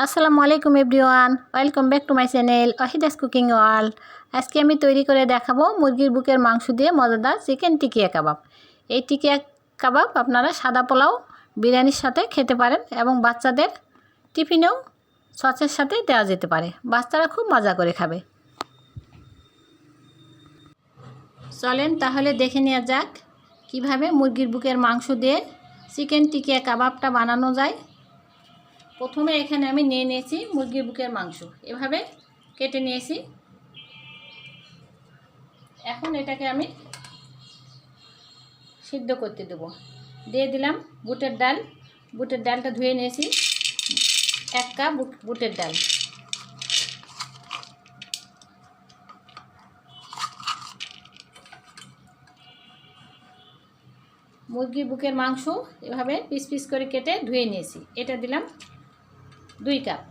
আসসালামু আলাইকুম everyone, welcome back to my channel Wahida's cooking world. আজকে আমি তৈরি করে দেখাবো মুরগির বুকের মাংস দিয়ে মজাদার চিকেন টিকিয়া কাবাব। এই টিকিয়া কাবাব আপনারা সাদা পোলাও, বিরিয়ানির সাথে খেতে পারেন এবং বাচ্চাদের টিফিনেও সসের সাথে দেওয়া যেতে পারে। বাচ্চারা খুব মজা করে খাবে। চলেন তাহলে দেখে নেওয়া যাক কিভাবে মুরগির বুকের মাংস দিয়ে চিকেন টিকিয়া কাবাবটা বানানো যায়। প্রথমে এখানে আমি নিয়ে নিয়েছি মুরগির বুকের মাংস, এভাবে কেটে নিয়েছি। এখন এটাকে আমি সিদ্ধ করতে দেব। দিয়ে দিলাম বুটের ডাল। বুটের ডালটা ধুয়ে নিয়েছি, 1 কাপ বুটের ডাল। মুরগির বুকের মাংস এভাবে পিস পিস করে কেটে ধুয়ে নিয়েছি। এটা দিলাম 2 কাপ।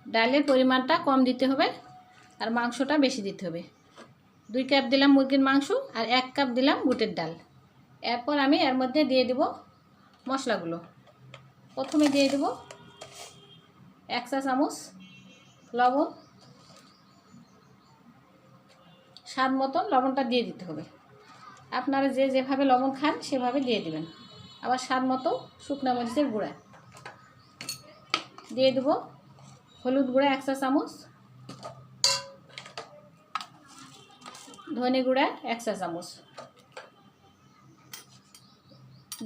ডালের পরিমাণটা কম দিতে হবে আর মাংসটা বেশি দিতে হবে। 2 কাপ দিলাম মুরগির মাংস আর 1 কাপ দিলাম বুটের ডাল। এরপর আমি এর মধ্যে দিয়ে দেব মশলাগুলো। প্রথমে দিয়ে দেব 1 চা চামচ লবণ। স্বাদ মতন লবণটা দিয়ে দিতে হবে। আপনারা যেভাবে লবণ খান সেভাবে দিয়ে দিবেন। আবার স্বাদ মতো শুকনো মরিচের গুঁড়া দিয়ে দেব। হলুদ গুঁড়া 1 চা চামচ, ধনে গুঁড়া 1 চা চামচ,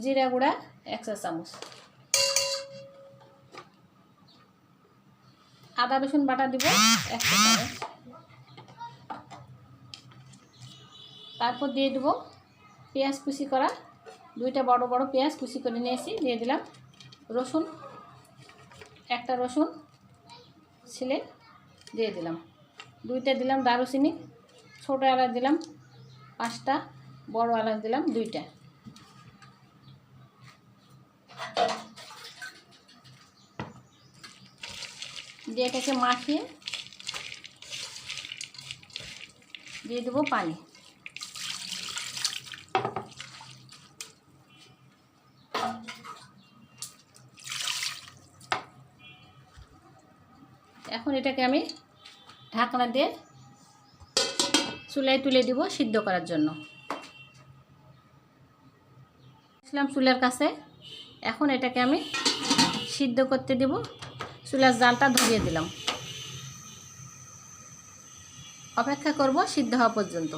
জিরা গুঁড়া 1 চা চামচ, আদা রসুন বাটা দিব 1 চা চামচ। তারপর দিয়ে দেব পেঁয়াজ কুচি করা, 2টা বড় বড় পেঁয়াজ কুচি করে নিয়েছি। দিয়ে দিলাম রসুন, 1টা রসুন ছিলে দিয়ে দিলাম। 2টা দিলাম দারুচিনি, ছোটো এলাচ দিলাম 5টা, বড় এলাচ দিলাম 2টা। দিয়ে এটাকে মাখিয়ে দিয়ে দেবো পানি। এখন এটাকে আমি ঢাকনা দিয়ে চুলায় তুলে দিব সিদ্ধ করার জন্য। আসলাম চুলার কাছে। এখন এটাকে আমি সিদ্ধ করতে দেব। চুলার জালটা ধরিয়ে দিলাম, অপেক্ষা করব সিদ্ধ হওয়া পর্যন্ত।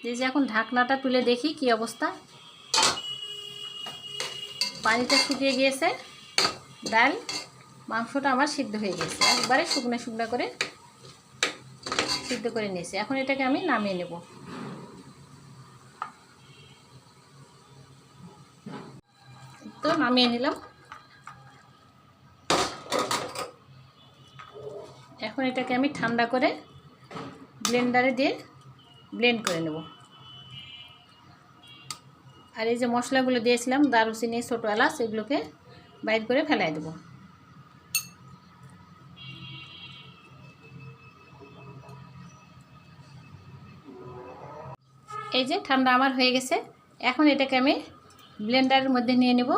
এই যে এখন ঢাকনাটা তুলে দেখি কি অবস্থা। পানিটা শুকিয়ে গিয়েছে, ডাল মাংসটা আমার সিদ্ধ হয়ে গেছে। একবারে শুকনো শুকনো করে সিদ্ধ করে নিয়েছি। এখন এটাকে আমি নামিয়ে নেব। তো নামিয়ে নিলাম। এখন এটাকে আমি ঠান্ডা করে ব্লেন্ডারে দিয়ে ব্লেন্ড করে নেব। আর এই যে মশলাগুলো দিয়েছিলাম দারুচিনি, ছোটো এলাচ, এগুলোকে বাইর করে ফেলাই দেব। এই যে ঠান্ডা আমার হয়ে গেছে। এখন এটাকে আমি ব্লেন্ডারের মধ্যে নিয়ে নেব।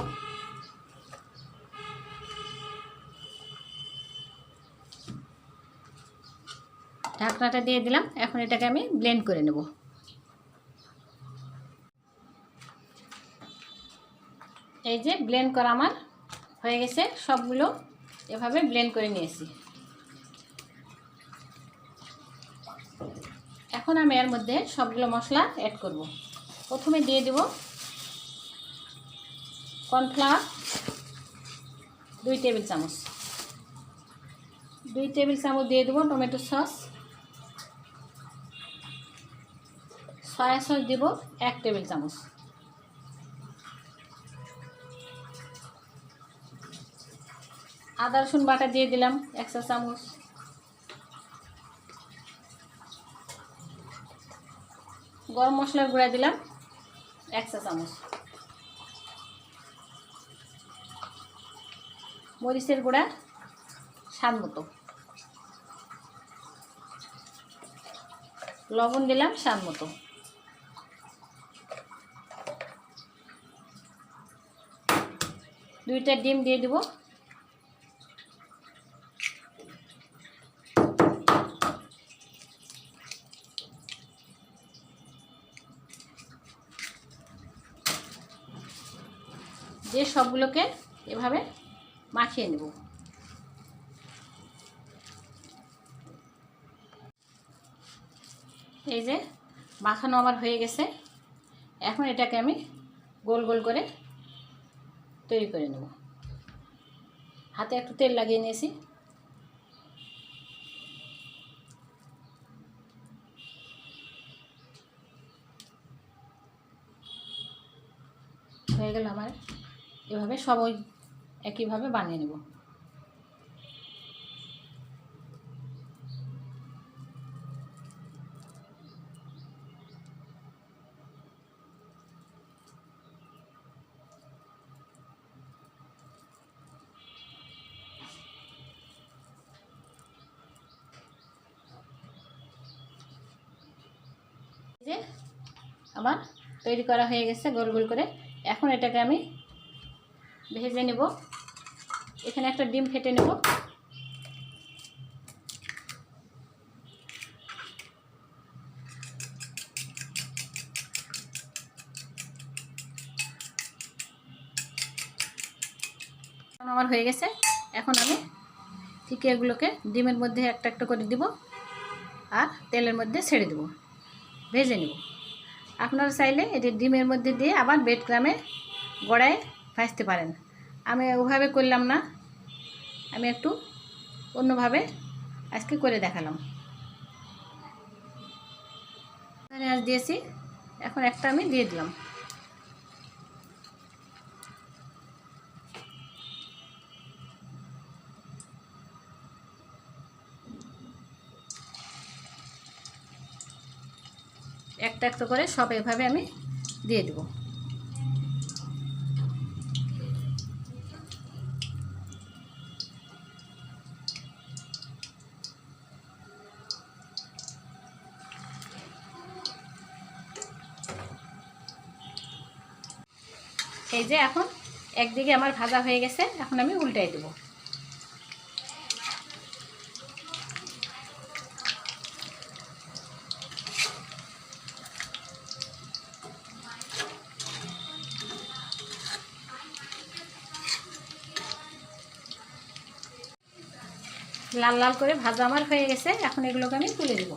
ঢাকনাটা দিয়ে দিলাম। এখন এটাকে আমি ব্লেন্ড করে নেব। এই যে ব্লেন্ড করা আমার হয়ে গেছে। সবগুলো এভাবে ব্লেন্ড করে নিয়েছি। এখন আমি এর মধ্যে সবগুলো মশলা অ্যাড করব। প্রথমে দিয়ে দেব কর্নফ্লাওয়ার 2 টেবিল চামচ, 2 টেবিল চামচ দিয়ে দেব টমেটো সস, সয়া সস দেব 1 টেবিল চামচ, আদা রসুন বাটা দিয়ে দিলাম 1 চা চামচ, গরম মশলার গুঁড়া দিলাম 1 চা চামচ, মরিচের গুঁড়া স্বাদ মতো, লবণ দিলাম স্বাদ মতো। দুইটা ডিম দিয়ে দেব। দিয়ে সবগুলোকে এভাবে মাখিয়ে নেব। এই যে মাখানো আমার হয়ে গেছে। এখন এটাকে আমি গোল গোল করে তৈরি করে নেব। হাতে একটু তেল লাগিয়ে নিয়েছি। হয়ে গেল আমার। এভাবে সবই একইভাবে বানিয়ে নেব। যে আমার তৈরি করা হয়ে গেছে গোল গোল করে। এখন এটাকে আমি ভেজে নেব। এখানে একটা ডিম ফেটে নেব। আমার হয়ে গেছে। এখন আমি ঠিক এগুলোকে ডিমের মধ্যে একটা একটা করে দিব আর তেলের মধ্যে ছেড়ে দেব, ভেজে নেব। আপনারা চাইলে এটি ডিমের মধ্যে দিয়ে আবার ব্রেড ক্রামে গড়ায় ভাজতে পারেন। আমি ওভাবে করলাম না, আমি একটু অন্যভাবে আজকে করে দেখালাম। পেঁয়াজ দিয়েছি, এখন একটা আমি দিয়ে দিলাম। একটা একটা করে সব এভাবে আমি দিয়ে দেব। এই যে এখন একদিকে আমার ভাজা হয়ে গেছে, এখন আমি উল্টাই দেব। লাল লাল করে ভাজা আমার হয়ে গেছে, এখন এগুলোকে আমি তুলে দেব।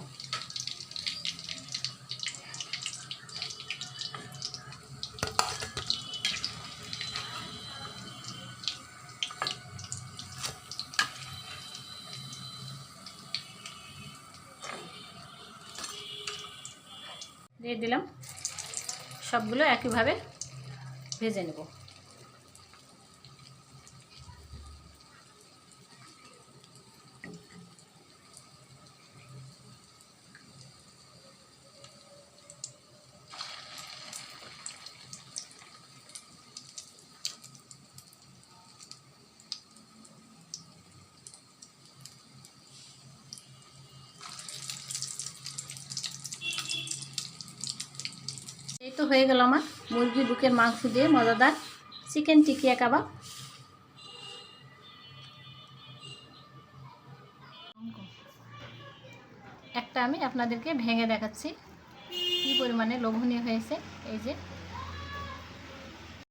দিয়ে দিলাম। সবগুলো একইভাবে ভেজে নেব। এই তো হয়ে গেল আমার মুরগি বুকের মাংস দিয়ে মজাদার চিকেন টিকিয়া কাবাব। একটা আমি আপনাদেরকে ভেঙে দেখাচ্ছি কি পরিমাণে লোভনীয় হয়েছে। এই যে